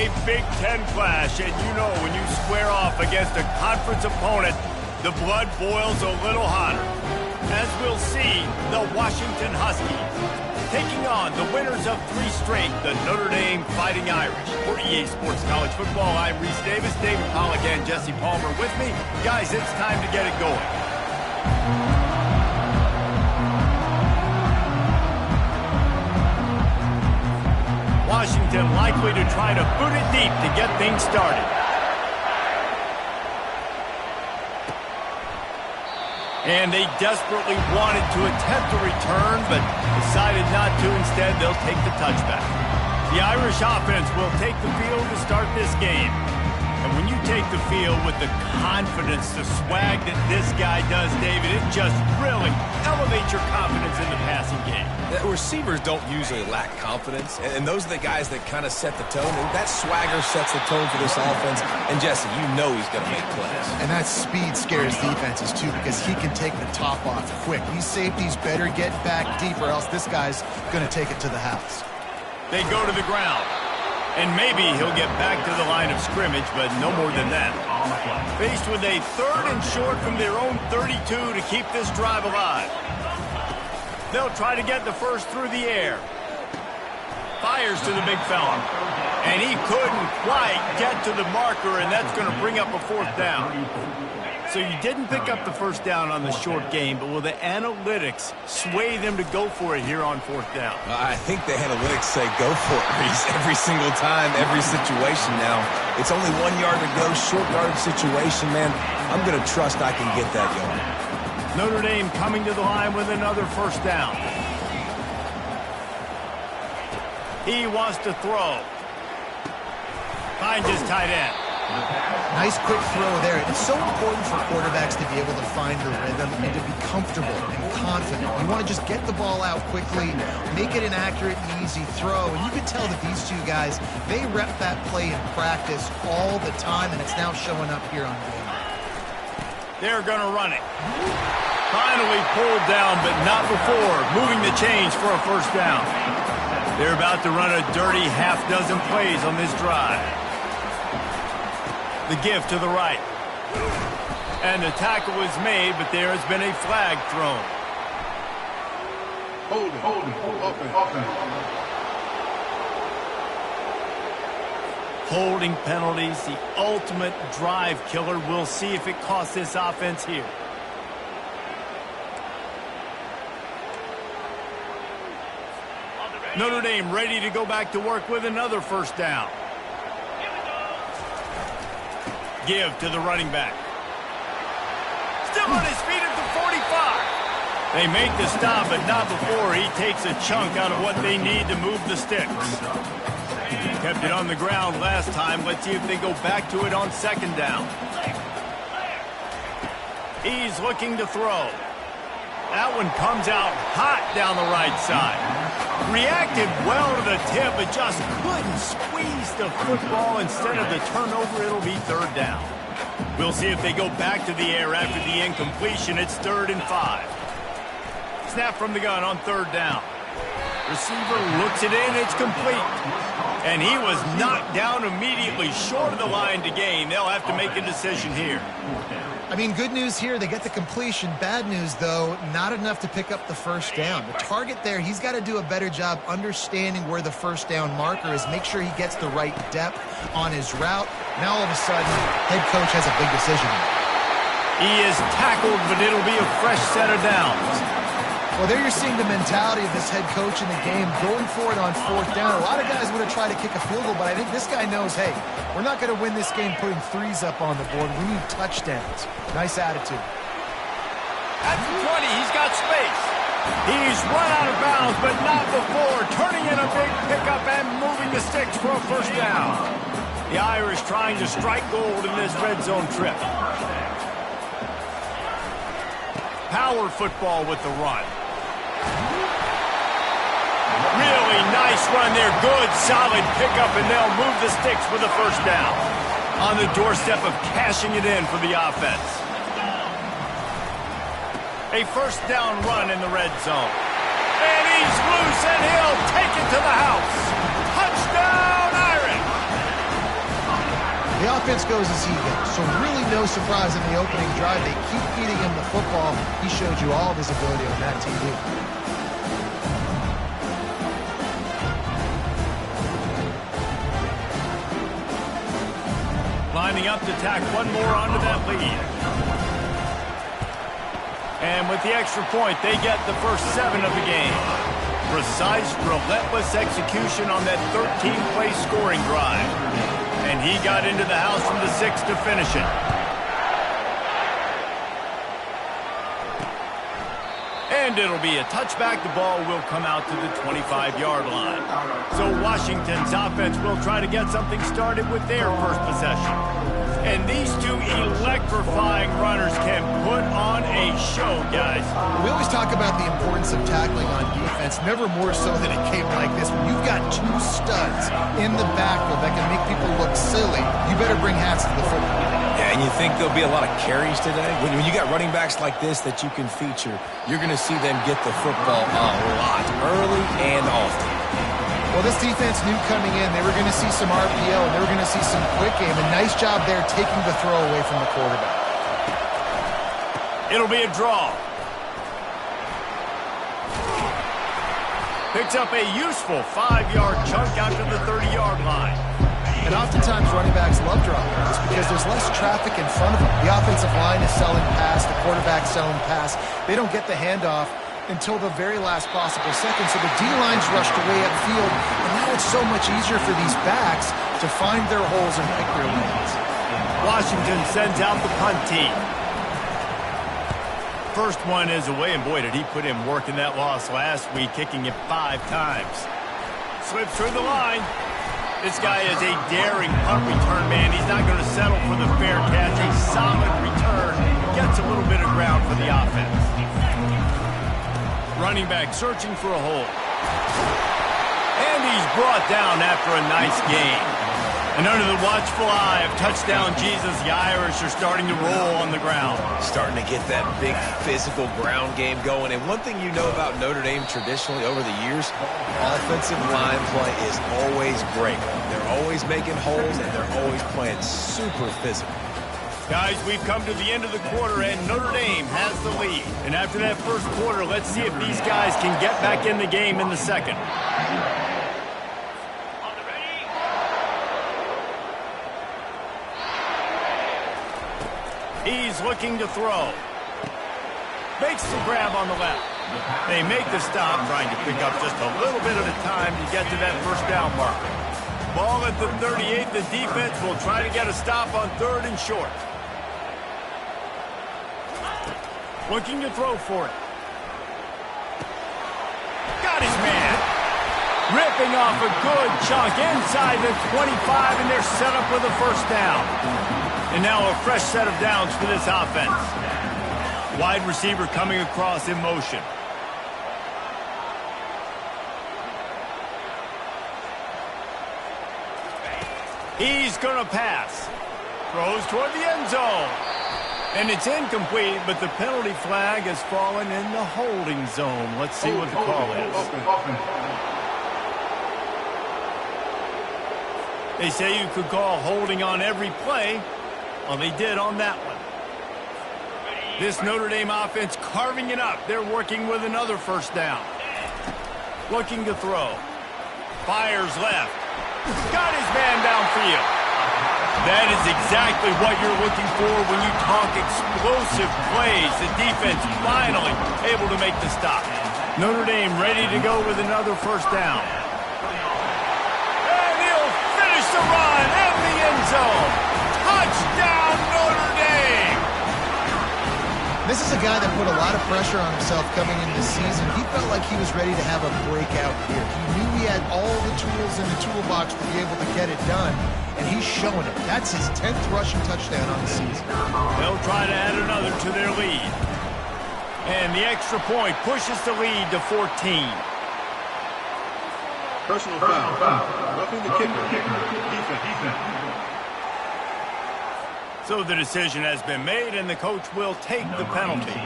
a Big Ten clash, and you know when you square off against a conference opponent, the blood boils a little hotter. As we'll see, the Washington Huskies taking on the winners of 3 straight, the Notre Dame Fighting Irish. For EA Sports College Football, I'm Reese Davis, David Pollack, and Jesse Palmer with me. Guys, it's time to get it going. Washington likely to try to boot it deep to get things started. And they desperately wanted to attempt a return, but decided not to. Instead, they'll take the touchback. The Irish offense will take the field to start this game. And when you take the field with the confidence, the swag that this guy does, David, it just really elevates your confidence in the passing game. The receivers don't usually lack confidence, and those are the guys that kind of set the tone. And that swagger sets the tone for this offense. And Jesse, you know he's going to make plays. And that speed scares defenses too, because he can take the top off quick. These safeties better get back deep, or else this guy's going to take it to the house. They go to the ground. And maybe he'll get back to the line of scrimmage, but no more than that. Faced with a 3rd and short from their own 32 to keep this drive alive. They'll try to get the first through the air. Fires to the big fella. And he couldn't quite get to the marker, and that's going to bring up a 4th down. So you didn't pick up the first down on the short game, but will the analytics sway them to go for it here on 4th down? I think the analytics say go for it, Reese, every single time, every situation now. It's only 1 yard to go, short yard situation, man. I'm going to trust I can get that yard. Notre Dame coming to the line with another first down. He wants to throw. Finds his tight end. Nice quick throw there. It's so important for quarterbacks to be able to find the rhythm and to be comfortable and confident. You want to just get the ball out quickly, make it an accurate and easy throw. And you can tell that these two guys, they rep that play in practice all the time, and it's now showing up here on game. They're going to run it. Finally pulled down, but not before moving the chains for a first down. They're about to run a dirty half-dozen plays on this drive. The give to the right. And the tackle is made, but there has been a flag thrown. Holding penalties, the ultimate drive killer. We'll see if it costs this offense here. Notre Dame ready to go back to work with another first down. Give to the running back. Still on his feet at the 45. They make the stop, but not before he takes a chunk out of what they need to move the sticks. Kept it on the ground last time. Let's see if they go back to it on 2nd down. He's looking to throw. That one comes out hot down the right side. Reacted well to the tip, but just couldn't squeeze the football. Instead of the turnover, it'll be 3rd down. We'll see if they go back to the air after the incompletion. It's 3rd and 5. Snap from the gun on 3rd down. Receiver looks it in. It's complete. And he was knocked down immediately short of the line to gain. They'll have to make a decision here. I mean, good news here, they get the completion. Bad news, though, not enough to pick up the first down. The target there, he's got to do a better job understanding where the first down marker is, make sure he gets the right depth on his route. Now, all of a sudden, head coach has a big decision. He is tackled, but it'll be a fresh set of downs. Well, there you're seeing the mentality of this head coach in the game, going for it on 4th down. A lot of guys would have tried to kick a field goal, but I think this guy knows, hey, we're not going to win this game putting 3s up on the board. We need touchdowns. Nice attitude. At the 20, he's got space. He's run out of bounds, but not before. Turning in a big pickup and moving the sticks for a first down. The Irish trying to strike gold in this red zone trip. Power football with the run. Really nice run there. Good, solid pickup, and they'll move the sticks for the first down. On the doorstep of cashing it in for the offense. A first down run in the red zone. And he's loose, and he'll take it to the house. Touchdown, Irish! The offense goes as he goes, so really no surprise in the opening drive. They keep feeding him the football. He showed you all of his ability on that TV. Lining up to tack one more onto that lead. And with the extra point, they get the first 7 of the game. Precise, relentless execution on that 13-play scoring drive. And he got into the house from the 6 to finish it. And it'll be a touchback. The ball will come out to the 25-yard line. So Washington's offense will try to get something started with their first possession. And these two electrifying runners can put on a show, guys. We always talk about the importance of tackling on defense, never more so than it came like this. When you've got 2 studs in the backfield that can make people look silly, you better bring hats to the football. Yeah, and you think there'll be a lot of carries today? When you got running backs like this that you can feature, you're going to see them get the football a lot, early and often. Well, this defense knew coming in they were going to see some RPO and they were going to see some quick game. A nice job there taking the throw away from the quarterback. It'll be a draw. Picks up a useful 5-yard chunk out to the 30-yard line. And oftentimes running backs love drawing routes because there's less traffic in front of them. The offensive line is selling pass, the quarterback's selling pass. They don't get the handoff until the very last possible second. So the D-line's rushed away upfield, and now it's so much easier for these backs to find their holes and pick their lanes. Washington sends out the punt team. First one is away, and boy, did he put in work in that loss last week, kicking it 5 times. Slips through the line. This guy is a daring punt return man. He's not going to settle for the fair catch. A solid return. Gets a little bit of ground for the offense. Running back searching for a hole. And he's brought down after a nice gain. And under the watchful eye of touchdown Jesus, the Irish are starting to roll on the ground. Starting to get that big physical ground game going. And one thing you know about Notre Dame traditionally over the years, offensive line play is always great. They're always making holes, and they're always playing super physical. Guys, we've come to the end of the quarter, and Notre Dame has the lead. And after that first quarter, let's see if these guys can get back in the game in the second. He's looking to throw. Makes the grab on the left. They make the stop, trying to pick up just a little bit at a time to get to that first down marker. Ball at the 38. The defense will try to get a stop on 3rd and short. Looking to throw for it. Got his man. Ripping off a good chunk inside the 25, and they're set up with a first down. And now a fresh set of downs for this offense. Wide receiver coming across in motion. He's going to pass. Throws toward the end zone. And it's incomplete, but the penalty flag has fallen in the holding zone. Let's see what the call is. They say you could call holding on every play. Well, they did on that one. This Notre Dame offense carving it up. They're working with another first down. Looking to throw. Fires left. Got his man downfield. That is exactly what you're looking for when you talk explosive plays. The defense finally able to make the stop. Notre Dame ready to go with another first down. And he'll finish the run in the end zone. Touchdown, Notre Dame! This is a guy that put a lot of pressure on himself coming into the season. He felt like he was ready to have a breakout year. He knew he had all the tools in the toolbox to be able to get it done, and he's showing it. That's his 10th rushing touchdown on the season. They'll try to add another to their lead. And the extra point pushes the lead to 14. Personal foul. Roughing the kicker. Defense. So the decision has been made, and the coach will take the penalty.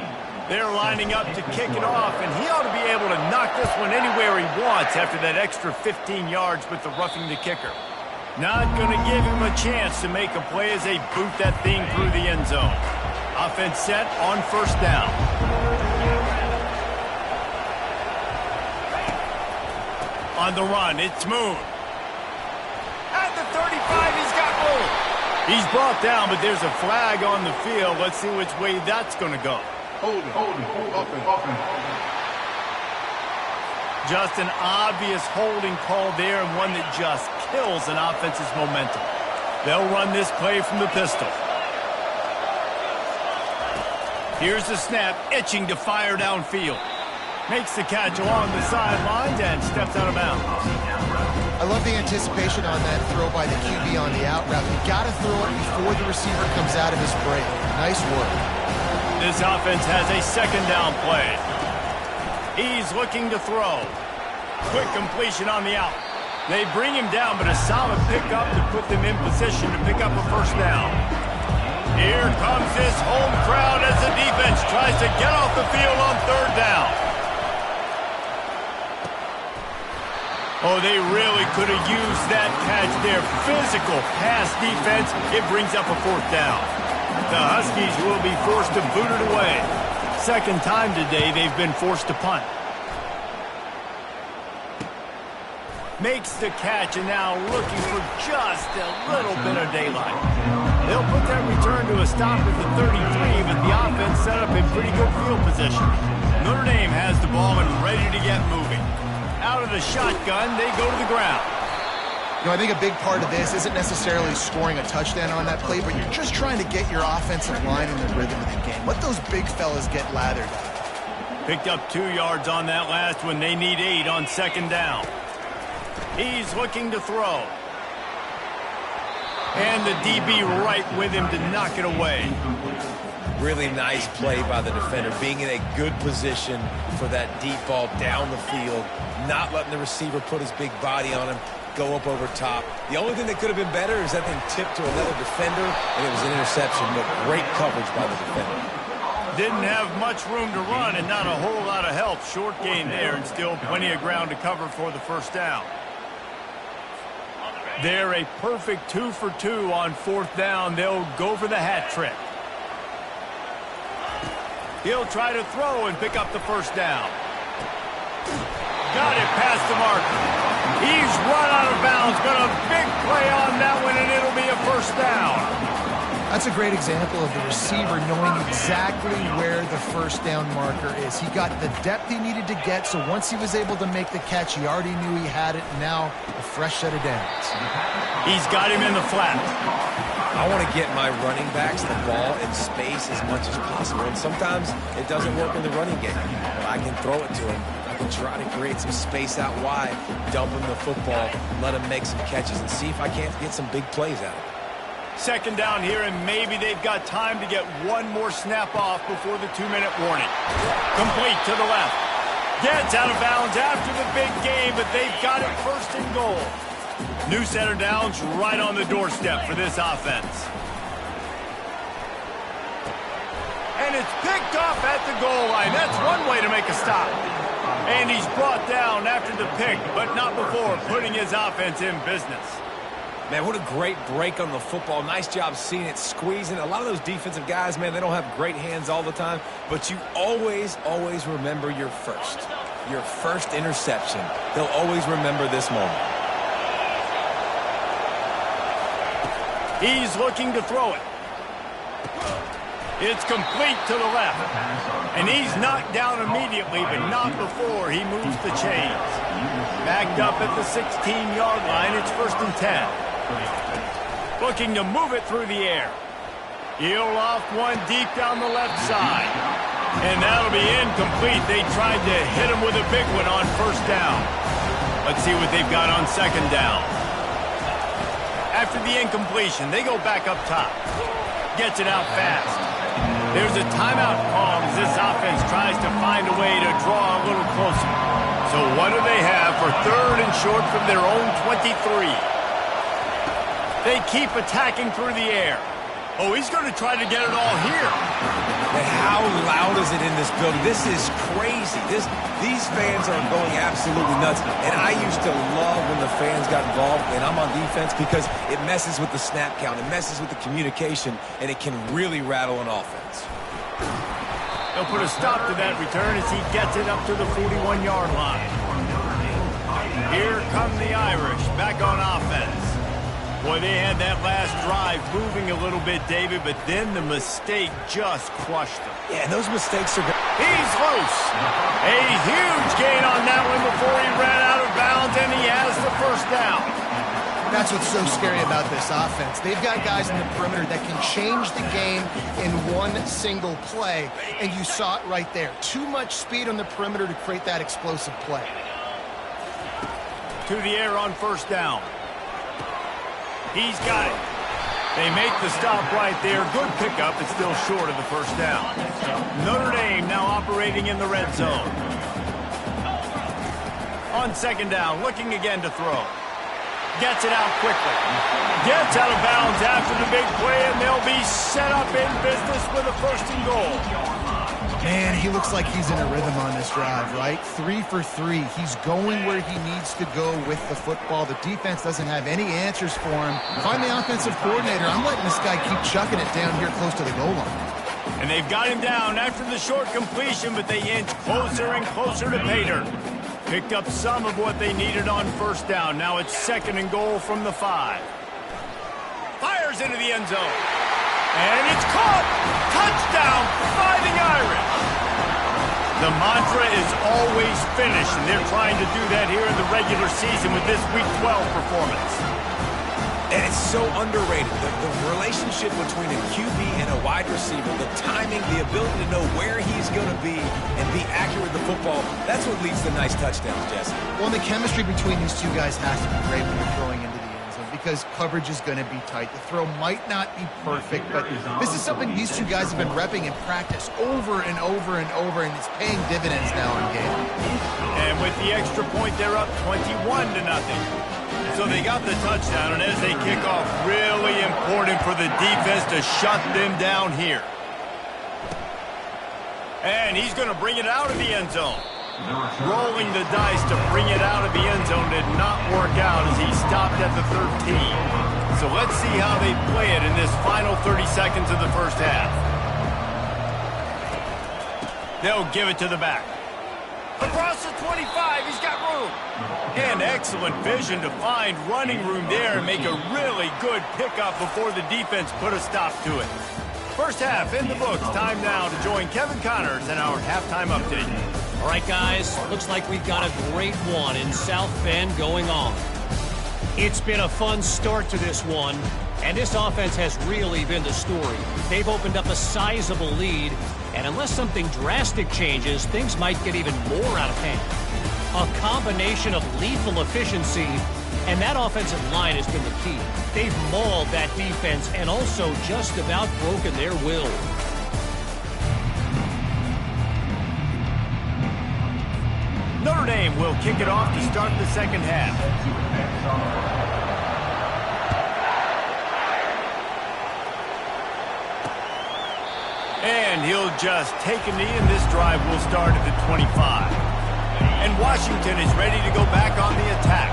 They're lining up to kick it off, and he ought to be able to knock this one anywhere he wants after that extra 15 yards with the roughing the kicker. Not going to give him a chance to make a play as they boot that thing through the end zone. Offense set on first down. On the run, it's Moon. At the 35, he's got room. He's brought down, but there's a flag on the field. Let's see which way that's going to go. Hold it. Just an obvious holding call there, and one that just kills an offense's momentum. They'll run this play from the pistol. Here's the snap, itching to fire downfield. Makes the catch along the sidelines and steps out of bounds. I love the anticipation on that throw by the QB on the out route. You got to throw it before the receiver comes out of his break. Nice work. This offense has a second down play. He's looking to throw. Quick completion on the out. They bring him down, but a solid pickup to put them in position to pick up a first down. Here comes this home crowd as the defense tries to get off the field on third down. Oh, they really could have used that catch there. Physical pass defense. It brings up a fourth down. The Huskies will be forced to boot it away. Second time today they've been forced to punt. Makes the catch and now looking for just a little bit of daylight. They'll put that return to a stop at the 33, but the offense set up in pretty good field position. Notre Dame has the ball and ready to get moving. Out of the shotgun, they go to the ground. You know, I think a big part of this isn't necessarily scoring a touchdown on that play, but you're just trying to get your offensive line in the rhythm of the game. Let those big fellas get lathered. Picked up 2 yards on that last one. They need 8 on second down. He's looking to throw. And the DB right with him to knock it away. Really nice play by the defender, being in a good position for that deep ball down the field, not letting the receiver put his big body on him, go up over top. The only thing that could have been better is that thing tipped to another defender, and it was an interception, but great coverage by the defender. Didn't have much room to run and not a whole lot of help. Short gain there and still plenty of ground to cover for the first down. They're a perfect 2 for 2 on fourth down. They'll go for the hat trick. He'll try to throw and pick up the first down. Got it past the marker. He's run out of bounds, but a big play on that one, and it'll be a first down. That's a great example of the receiver knowing exactly where the first down marker is. He got the depth he needed to get, so once he was able to make the catch, he already knew he had it, and now a fresh set of downs. He's got him in the flat. I want to get my running backs the ball in space as much as possible, and sometimes it doesn't work in the running game. But I can throw it to him. I can try to create some space out wide, dump him the football, let him make some catches, and see if I can't get some big plays out of it. Second down here, and maybe they've got time to get one more snap off before the 2-minute warning. Complete to the left. Gets out of bounds after the big game, but they've got it first and goal. New set of downs right on the doorstep for this offense. And it's picked off at the goal line. That's one way to make a stop. And he's brought down after the pick, but not before putting his offense in business. Man, what a great break on the football. Nice job seeing it, squeezing. A lot of those defensive guys, man, they don't have great hands all the time, but you always, always remember your first interception. They'll always remember this moment. He's looking to throw it. It's complete to the left. And he's knocked down immediately, but not before he moves the chains. Backed up at the 16-yard line, it's 1st and 10. Looking to move it through the air. He'll loft one deep down the left side. And that'll be incomplete. They tried to hit him with a big one on first down. Let's see what they've got on second down. After the incompletion, they go back up top. Gets it out fast. There's a timeout call as this offense tries to find a way to draw a little closer. So what do they have for 3rd and short from their own 23? They keep attacking through the air. Oh, he's going to try to get it all here. Man, how loud is it in this building? This is crazy. These fans are going absolutely nuts. And I used to love when the fans got involved, and I'm on defense, because it messes with the snap count. It messes with the communication, and it can really rattle an offense. They'll put a stop to that return as he gets it up to the 41-yard line. Here come the Irish back on offense. Boy, they had that last drive moving a little bit, David, but then the mistake just crushed them. Yeah, those mistakes are... He's loose. A huge gain on that one before he ran out of bounds, and he has the first down. That's what's so scary about this offense. They've got guys in the perimeter that can change the game in one single play, and you saw it right there. Too much speed on the perimeter to create that explosive play. To the air on first down. He's got it. They make the stop right there. Good pickup. It's still short of the first down. Notre Dame now operating in the red zone. On second down, looking again to throw. Gets it out quickly. Gets out of bounds after the big play, and they'll be set up in business with a first and goal. Man, he looks like he's in a rhythm on this drive, right? 3 for 3. He's going where he needs to go with the football. The defense doesn't have any answers for him. If I'm the offensive coordinator, I'm letting this guy keep chucking it down here close to the goal line. And they've got him down after the short completion, but they inch closer and closer to pay dirt. Picked up some of what they needed on first down. Now it's second and goal from the 5. Fires into the end zone. And it's caught! Touchdown, Fighting Irish! The mantra is always finish, and they're trying to do that here in the regular season with this Week 12 performance. And it's so underrated. The relationship between a QB and a wide receiver, the timing, the ability to know where he's going to be and be accurate with the football, that's what leads to nice touchdowns, Jesse. Well, the chemistry between these two guys has to be great when you're throwing into the end zone, because coverage is going to be tight. The throw might not be perfect, but this is something these two guys have been repping in practice over and over and over, and it's paying dividends now in game. And with the extra point, they're up 21-0. So they got the touchdown, and as they kick off, really important for the defense to shut them down here. And he's going to bring it out of the end zone. Rolling the dice to bring it out of the end zone did not work out as he stopped at the 13. So let's see how they play it in this final 30 seconds of the first half. They'll give it to the back. Across the 25, he's got room. And excellent vision to find running room there and make a really good pickup before the defense put a stop to it. First half in the books. Time now to join Kevin Connors in our halftime update. All right, guys, looks like we've got a great one in South Bend going on. It's been a fun start to this one, and this offense has really been the story. They've opened up a sizable lead, and unless something drastic changes, things might get even more out of hand. A combination of lethal efficiency, and that offensive line has been the key. They've mauled that defense and also just about broken their will. Notre Dame will kick it off to start the second half. And he'll just take a knee, and this drive will start at the 25. And Washington is ready to go back on the attack.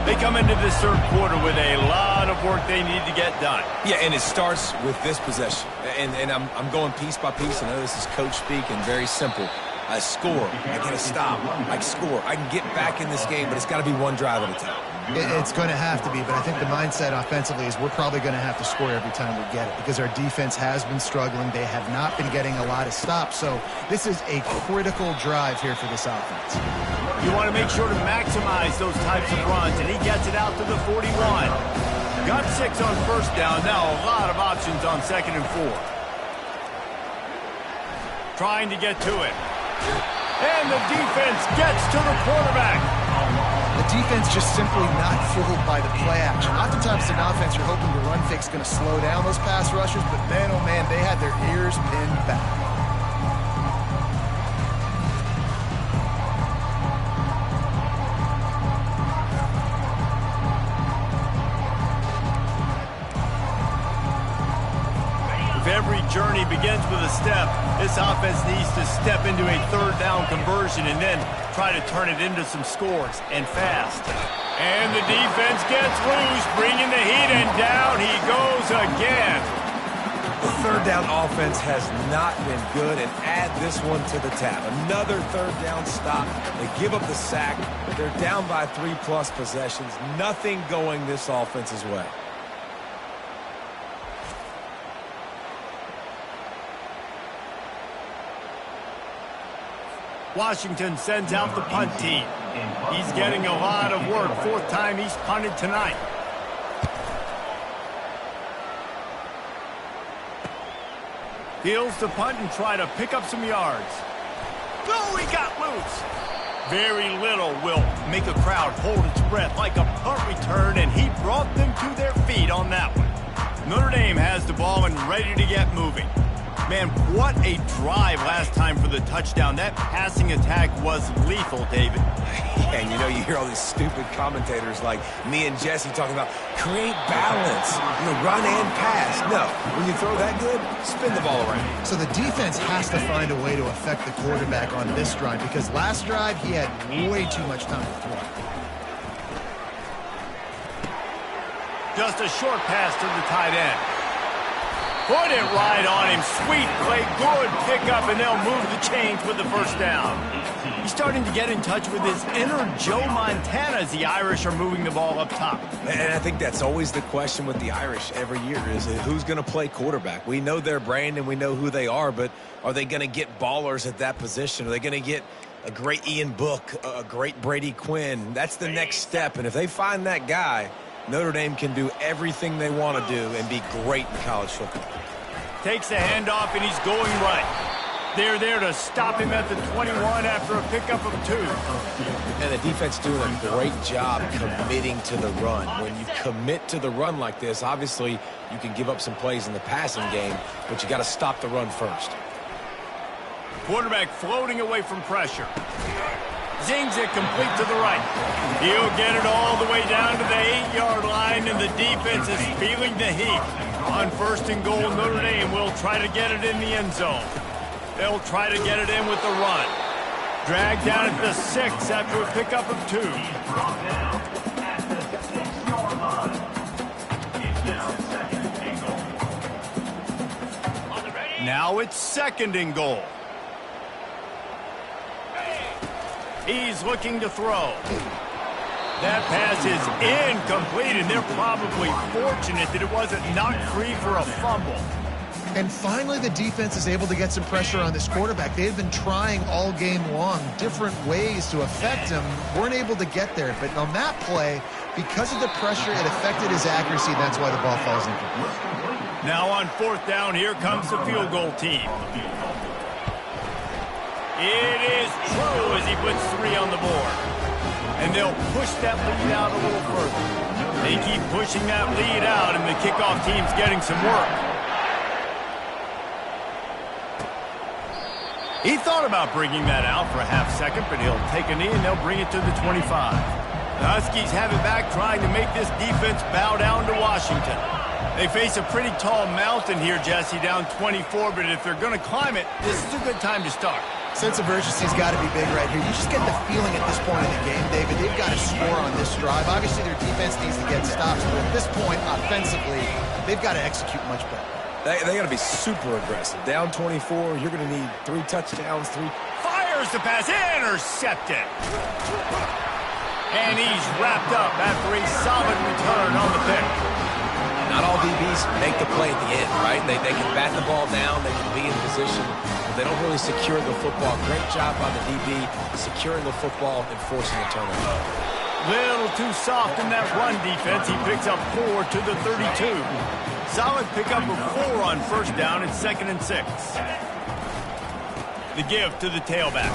They come into this third quarter with a lot of work they need to get done. Yeah, and it starts with this possession. And I'm going piece by piece. I know this is coach speak and very simple. I score. I get a stop. I score. I can get back in this game, but it's got to be one drive at a time. It's going to have to be, but I think the mindset offensively is we're probably going to have to score every time we get it because our defense has been struggling. They have not been getting a lot of stops, so this is a critical drive here for this offense. You want to make sure to maximize those types of runs, and he gets it out to the 41. Got 6 on first down. Now a lot of options on second and 4. Trying to get to it. And the defense gets to the quarterback. The defense just simply not fooled by the play action. Oftentimes in offense, you're hoping the run fake's going to slow down those pass rushers, but man, oh man, they had their ears pinned back. every journey begins with a step. This offense needs to step into a third down conversion and then try to turn it into some scores, and fast. And the defense gets loose, bringing the heat, and down he goes again. The third down offense has not been good, and add this one to the tab. Another third down stop. They give up the sack, but they're down by 3+ possessions. Nothing going this offense's way. Washington sends out the punt team. He's getting a lot of work. 4th time he's punted tonight. Fields to punt and try to pick up some yards. Oh, he got loose. Very little will make a crowd hold its breath like a punt return, and he brought them to their feet on that one. Notre Dame has the ball and ready to get moving. Man, what a drive last time for the touchdown. That passing attack was lethal, David. And you hear all these stupid commentators like me and Jesse talking about create balance, run and pass. No, when you throw that good, spin the ball around. So the defense has to find a way to affect the quarterback on this drive, because last drive he had way too much time to throw. Just a short pass to the tight end. Put it right on him. Sweet play, good pickup, and they'll move the chains with the first down. He's starting to get in touch with his inner Joe Montana as the Irish are moving the ball up top. And I think that's always the question with the Irish every year is who's going to play quarterback. We know their brand and we know who they are, but are they going to get ballers at that position? Are they going to get a great Ian Book, a great Brady Quinn? That's the next step, and if they find that guy, Notre Dame can do everything they want to do and be great in college football. Takes the handoff, and he's going right. They're there to stop him at the 21 after a pickup of 2. And the defense doing a great job committing to the run. When you commit to the run like this, obviously you can give up some plays in the passing game, but you got to stop the run first. Quarterback floating away from pressure. Zings it complete to the right. He'll get it all the way down to the 8-yard line, and the defense is feeling the heat. On 1st and goal, Notre Dame will try to get it in the end zone. They'll try to get it in with the run. Dragged down at the 6 after a pickup of 2. Now it's 2nd and goal. He's looking to throw. That pass is incomplete, and they're probably fortunate that it wasn't knocked free for a fumble. And finally, the defense is able to get some pressure on this quarterback. They've been trying all game long different ways to affect him. Weren't able to get there. But on that play, because of the pressure, it affected his accuracy. That's why the ball falls incomplete. Now on 4th down, here comes the field goal team. It is true as he puts 3 on the board. And they'll push that lead out a little further. They keep pushing that lead out, and the kickoff team's getting some work. He thought about bringing that out for a half second, but he'll take a knee, and they'll bring it to the 25. The Huskies have it back, trying to make this defense bow down to Washington. They face a pretty tall mountain here, Jesse, down 24, but if they're going to climb it, this is a good time to start. Sense of urgency's got to be big right here. You just get the feeling at this point in the game, David, they've got to score on this drive. Obviously, their defense needs to get stops, but at this point, offensively, they've got to execute much better. They got to be super aggressive. Down 24, you're going to need 3 touchdowns, 3. Fires the pass, intercepted. And he's wrapped up after a solid return on the pick. Not all DBs make the play at the end, right? They can bat the ball down, they can be in position, but they don't really secure the football. Great job by the DB securing the football and forcing the turnover. Little too soft in that run defense. He picks up 4 to the 32. Solid pickup of 4 on 1st down and 2nd and 6. The give to the tailback.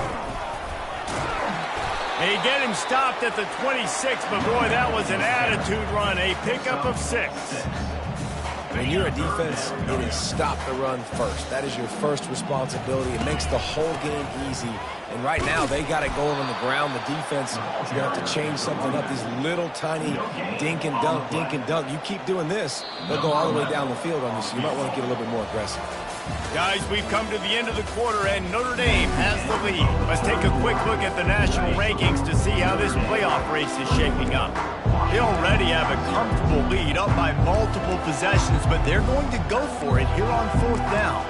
They get him stopped at the 26, but boy, that was an attitude run. A pickup of 6. When you're a defense, it is stop the run first. That is your first responsibility. It makes the whole game easy, And right now, they got it going on the ground. The defense is going to have to change something up. These little tiny dink and dunk, dink and dunk. You keep doing this, they'll go all the way down the field on you, so you might want to get a little bit more aggressive. Guys, we've come to the end of the quarter, and Notre Dame has the lead. Let's take a quick look at the national rankings to see how this playoff race is shaping up. They already have a comfortable lead, up by multiple possessions, but they're going to go for it here on 4th down.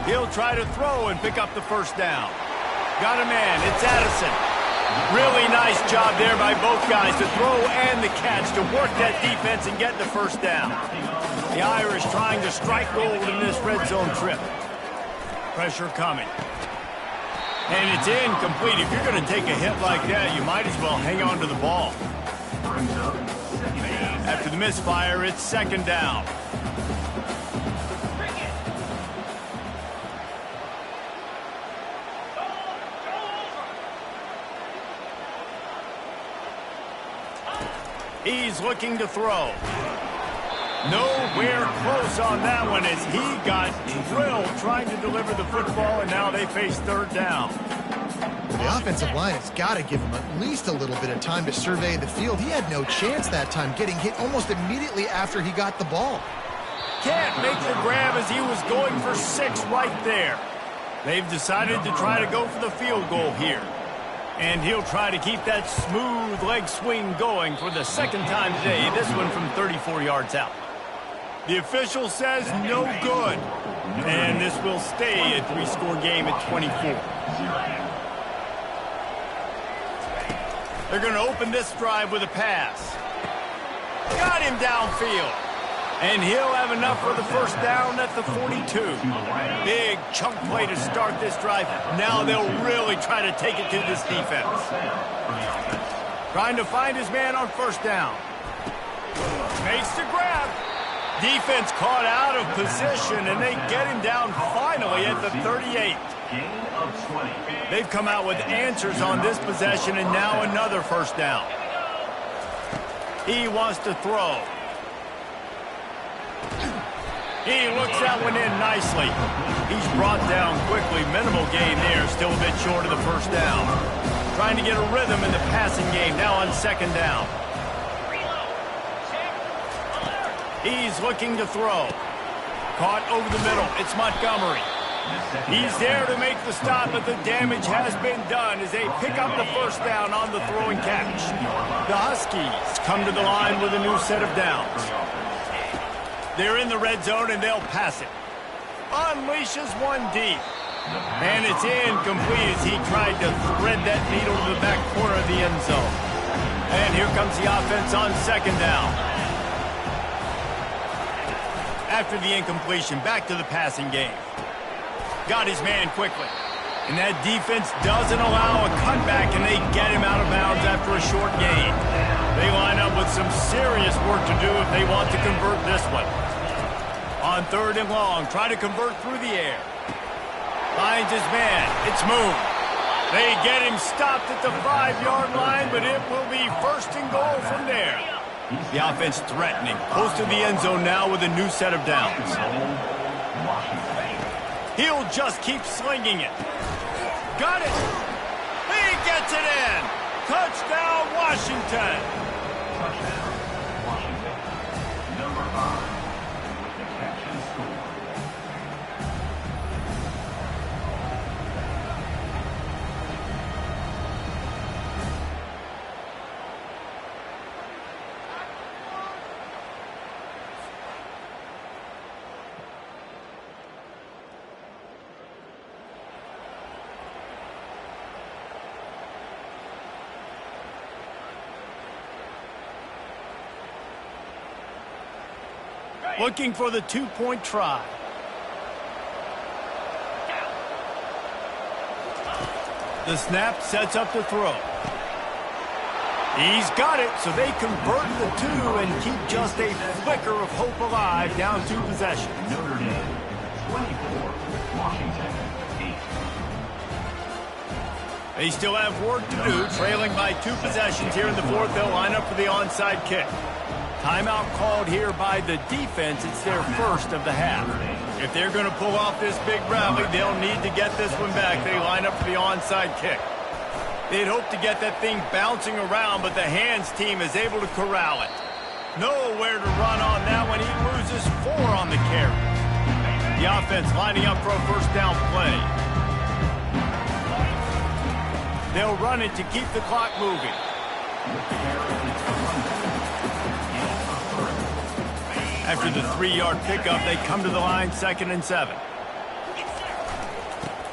He'll try to throw and pick up the first down. Got a man. It's Addison. Really nice job there by both guys to throw and the catch to work that defense and get the first down. The Irish trying to strike gold in this red zone trip. Pressure coming. And it's incomplete. If you're going to take a hit like that, you might as well hang on to the ball. After the misfire, it's 2nd down. He's looking to throw. Nowhere close on that one as he got drilled trying to deliver the football, and now they face 3rd down. The offensive line has got to give him at least a little bit of time to survey the field. He had no chance that time, getting hit almost immediately after he got the ball. Can't make the grab as he was going for 6 right there. They've decided to try to go for the field goal here. And he'll try to keep that smooth leg swing going for the 2nd time today, this one from 34 yards out. The official says no good. And this will stay a 3-score game at 24. They're going to open this drive with a pass. Got him downfield. And he'll have enough for the first down at the 42. Big chunk play to start this drive. Now they'll really try to take it to this defense. Trying to find his man on 1st down. Makes the grab. Defense caught out of position, and they get him down finally at the 38. They've come out with answers on this possession, and now another 1st down. He wants to throw. He looks that one in nicely. He's brought down quickly. Minimal gain there. Still a bit short of the 1st down. Trying to get a rhythm in the passing game. Now on 2nd down. He's looking to throw. Caught over the middle. It's Montgomery. He's there to make the stop, but the damage has been done as they pick up the 1st down on the throw and catch. The Huskies come to the line with a new set of downs. They're in the red zone, and they'll pass it. Unleashes one deep. And it's incomplete as he tried to thread that needle to the back corner of the end zone. And here comes the offense on 2nd down. After the incompletion, back to the passing game. Got his man quickly. And that defense doesn't allow a cutback, and they get him out of bounds after a short gain. They line up with some serious work to do if they want to convert this one. On 3rd and long, try to convert through the air. Finds his man. It's Moon. They get him stopped at the 5-yard line, but it will be 1st and goal from there. The offense threatening. Close to the end zone now with a new set of downs. He'll just keep slinging it. Got it. He gets it in. Touchdown, Washington. Touchdown, Washington. Number 5 with the catch and score. Looking for the 2-point try. The snap sets up the throw. He's got it, so they convert the 2 and keep just a flicker of hope alive, down 2 possessions. Notre Dame, 24, Washington, 8. They still have work to do, trailing by 2 possessions here in the 4th. They'll line up for the onside kick. Timeout called here by the defense. It's their first of the half. If they're going to pull off this big rally, they'll need to get this one back. They line up for the onside kick. They'd hope to get that thing bouncing around, but the hands team is able to corral it. Nowhere to run on that one. He loses 4 on the carry. The offense lining up for a first down play. They'll run it to keep the clock moving. After the 3-yard pickup, they come to the line, 2nd and 7.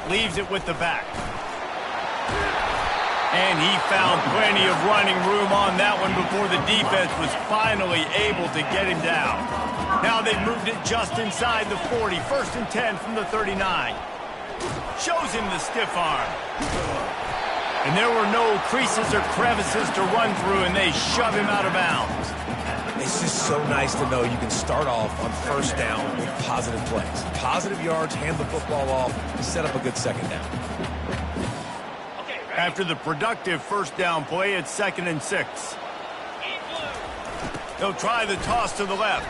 Leaves it with the back. And he found plenty of running room on that one before the defense was finally able to get him down. Now they've moved it just inside the 40. 1st and 10 from the 39. Shows him the stiff arm. And there were no creases or crevices to run through, and they shove him out of bounds. It's just so nice to know you can start off on first down with positive plays. Positive yards, hand the football off, set up a good second down. After the productive first down play, it's 2nd and 6. They'll try the toss to the left.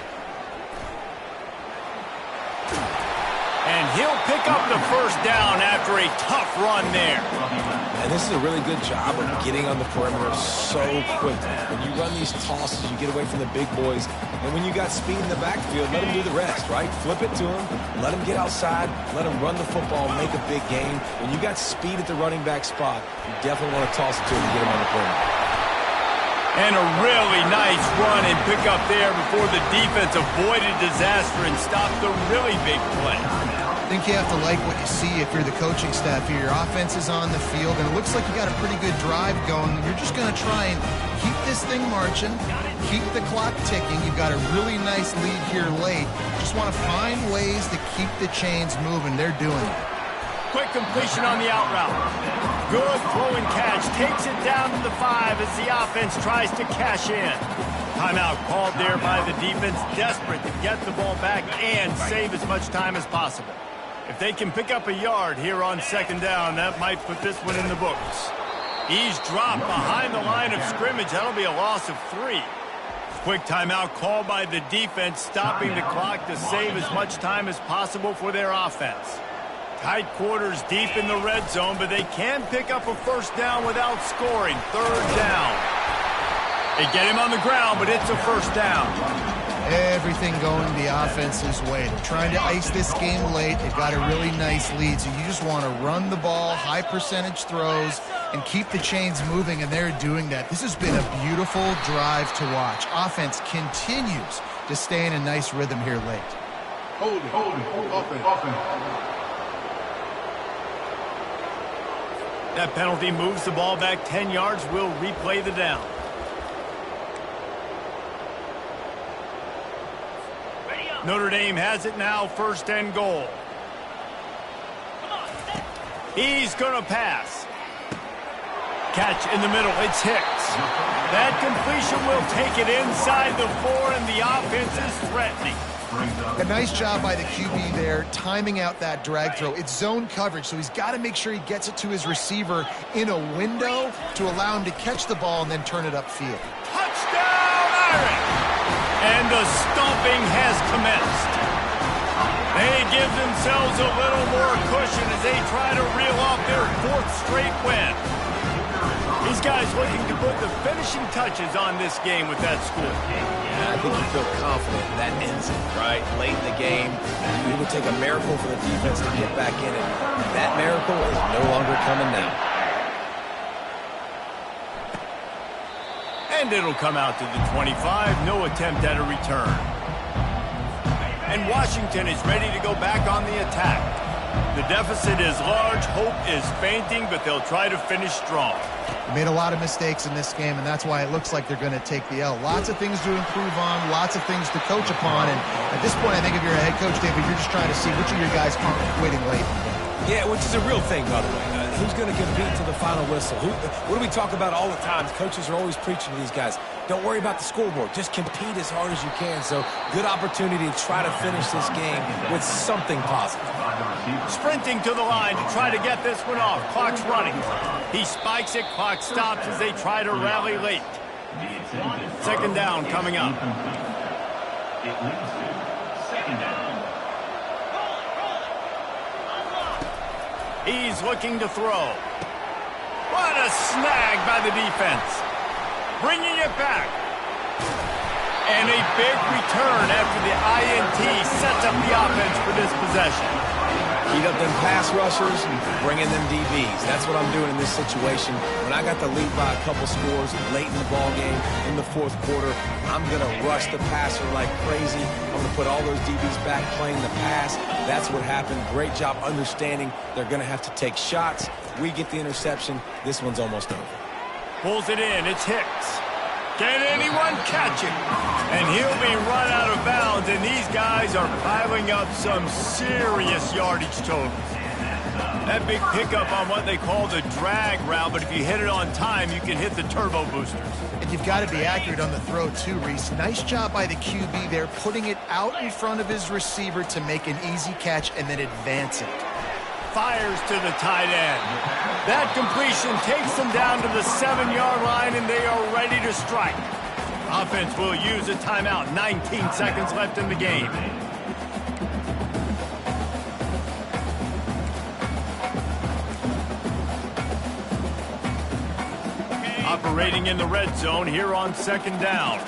And he'll pick up the first down after a tough run there. And this is a really good job of getting on the perimeter so quick. When you run these tosses, you get away from the big boys. And when you got speed in the backfield, let them do the rest, right? Flip it to them, let them get outside, let them run the football, make a big game. When you got speed at the running back spot, you definitely want to toss it to them and get them on the perimeter. And a really nice run and pick up there before the defense avoided disaster and stopped the really big play. I think you have to like what you see if you're the coaching staff here. Your offense is on the field, and it looks like you got a pretty good drive going. You're just going to try and keep this thing marching, keep the clock ticking. You've got a really nice lead here late. Just want to find ways to keep the chains moving. They're doing it. Quick completion on the out route. Good throw and catch. Takes it down to the 5 as the offense tries to cash in. Timeout called there by the defense, desperate to get the ball back and save as much time as possible. If they can pick up a yard here on 2nd down, that might put this one in the books. He's dropped behind the line of scrimmage. That'll be a loss of 3. Quick timeout called by the defense, stopping the clock to save as much time as possible for their offense. Tight quarters deep in the red zone, but they can pick up a first down without scoring. 3rd down. They get him on the ground, but it's a first down. Everything going the offense's way. They're trying to ice this game late. They've got a really nice lead, so you just want to run the ball, high percentage throws, and keep the chains moving, and they're doing that. This has been a beautiful drive to watch. Offense continues to stay in a nice rhythm here late. Hold it, offense. That penalty moves the ball back 10 yards. We'll replay the down. Notre Dame has it now, 1st and goal. He's going to pass. Catch in the middle. It's Hicks. That completion will take it inside the 4, and the offense is threatening. A nice job by the QB there, timing out that drag throw. It's zone coverage, so he's got to make sure he gets it to his receiver in a window to allow him to catch the ball and then turn it upfield. Touchdown, Irish! And the stomping has commenced. They give themselves a little more cushion as they try to reel off their 4th straight win. These guys looking to put the finishing touches on this game with that score. Yeah, I think you feel confident that ends it, right? Late in the game, it would take a miracle for the defense to get back in it. That miracle is no longer coming now. And it'll come out to the 25. No attempt at a return. And Washington is ready to go back on the attack. The deficit is large. Hope is fainting, but they'll try to finish strong. They made a lot of mistakes in this game, and that's why it looks like they're going to take the L. Lots of things to improve on, lots of things to coach upon, and at this point, I think if you're a head coach, David, you're just trying to see which of your guys aren't quitting late. Yeah, which is a real thing, by the way. Who's going to compete to the final whistle? What do we talk about all the time? Coaches are always preaching to these guys. Don't worry about the scoreboard. Just compete as hard as you can. So, good opportunity to try to finish this game with something positive. Sprinting to the line to try to get this one off. Clock's running. He spikes it. Clock stops as they try to rally late. 2nd down coming up. It leads to 2nd down. He's looking to throw. What a snag by the defense. Bringing it back. And a big return after the INT sets up the offense for this possession. Heat up them pass rushers, bringing them DBs. That's what I'm doing in this situation. When I got the lead by a couple scores late in the ball game, in the fourth quarter, I'm going to rush the passer like crazy. I'm going to put all those DBs back playing the pass. That's what happened. Great job understanding they're going to have to take shots. We get the interception. This one's almost over. Pulls it in. It's Hicks. Can anyone catch it? And he'll be run out of bounds, and these guys are piling up some serious yardage totals. That big pickup on what they call the drag route, but if you hit it on time, you can hit the turbo boosters. And you've got to be accurate on the throw too, Reese. Nice job by the QB there, putting it out in front of his receiver to make an easy catch and then advance it. Fires to the tight end. That completion takes them down to the 7-yard line, and they are ready to strike. Offense will use a timeout. 19 seconds left in the game. Operating in the red zone here on second down.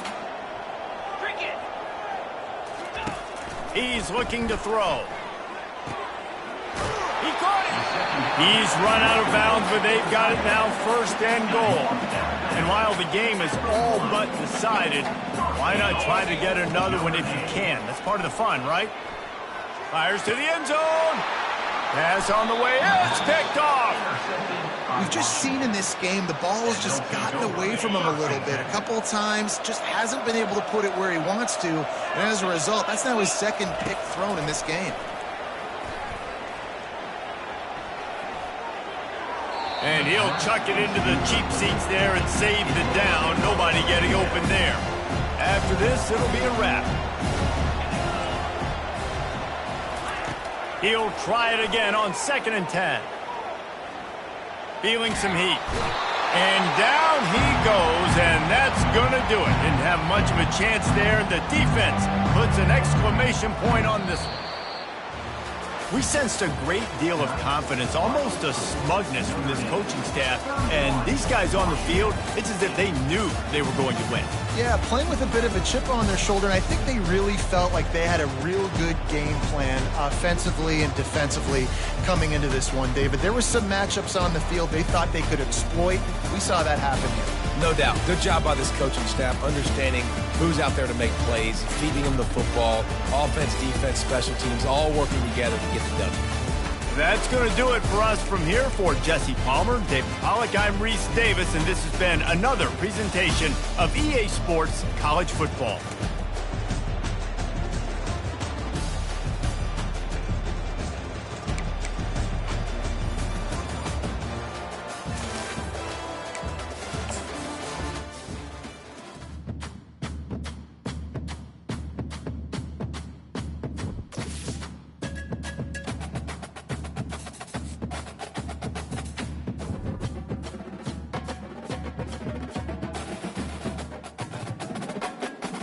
He's looking to throw. He caught it. He's run out of bounds, but they've got it now, first and goal. And while the game is all but decided, why not try to get another one if you can? That's part of the fun, right? Fires to the end zone. Pass on the way. It's picked off. We've just seen in this game the ball has just gotten away from him a little bit. A couple of times, just hasn't been able to put it where he wants to. And as a result, that's now his second pick thrown in this game. And he'll chuck it into the cheap seats there and save the down. Nobody getting open there. After this, it'll be a wrap. He'll try it again on 2nd and 10. Feeling some heat. And down he goes, and that's going to do it. Didn't have much of a chance there. The defense puts an exclamation point on this one. We sensed a great deal of confidence, almost a smugness from this coaching staff. And these guys on the field, it's as if they knew they were going to win. Yeah, playing with a bit of a chip on their shoulder, and I think they really felt like they had a real good game plan offensively and defensively coming into this one, David. There were some matchups on the field they thought they could exploit. We saw that happen here. No doubt. Good job by this coaching staff understanding who's out there to make plays, feeding them the football, offense, defense, special teams, all working together to get the W. That's going to do it for us from here. For Jesse Palmer, David Pollack, I'm Reese Davis, and this has been another presentation of EA Sports College Football.